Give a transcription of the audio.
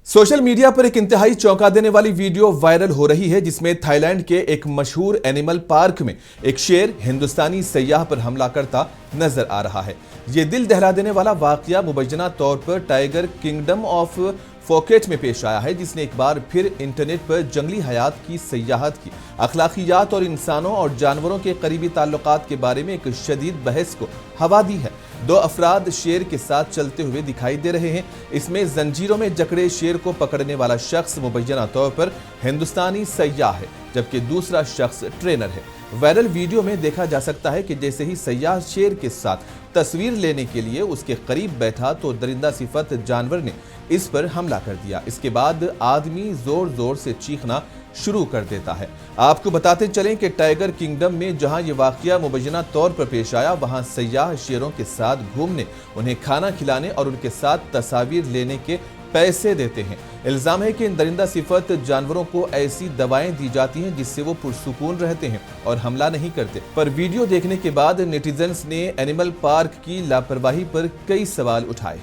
Social media पर एक इंतहाई चौंका देने वाली वीडियो वायरल हो रही है जिसमें थाईलैंड के एक मशहूर एनिमल पार्क में एक शेर हिंदुस्तानी सैयाह पर हमला करता नजर आ रहा है। ये दिल दहला देने वाला वाकया मुबैना तौर पर टाइगर किंगडम ऑफ फोकेट में पेश आया है, जिसने एक बार फिर इंटरनेट पर जंगली हयात की सयाहत की अखलाकियात और इंसानों और जानवरों के करीबी ताल्लुकात के बारे में एक शदीद बहस को हवा दी है। दो अफराद शेर के साथ चलते हुए दिखाई दे रहे हैं। इसमें जंजीरों में जकड़े शेर को पकड़ने वाला शख्स मुबैना तौर पर हिंदुस्तानी सयाह है, जबकि दूसरा शख्स ट्रेनर है। वायरल वीडियो में देखा जा सकता है कि जैसे ही सयाह शेर के साथ तस्वीर लेने के लिए उसके करीब बैठा तो दरिंदा सिफत जानवर ने इस पर हमला कर दिया। इसके बाद आदमी जोर जोर से चीखना शुरू कर देता है। आपको बताते चलें कि टाइगर किंगडम में जहां ये वाकया मुबैना तौर पर पेश आया, वहां सयाह शेरों के साथ घूमने, उन्हें खाना खिलाने और उनके साथ तस्वीर लेने के पैसे देते हैं। इल्जाम है कि इन दरिंदा सिफत जानवरों को ऐसी दवाएं दी जाती हैं जिससे वो पुरसुकून रहते हैं और हमला नहीं करते। पर वीडियो देखने के बाद नेटिजन्स ने एनिमल पार्क की लापरवाही पर कई सवाल उठाए।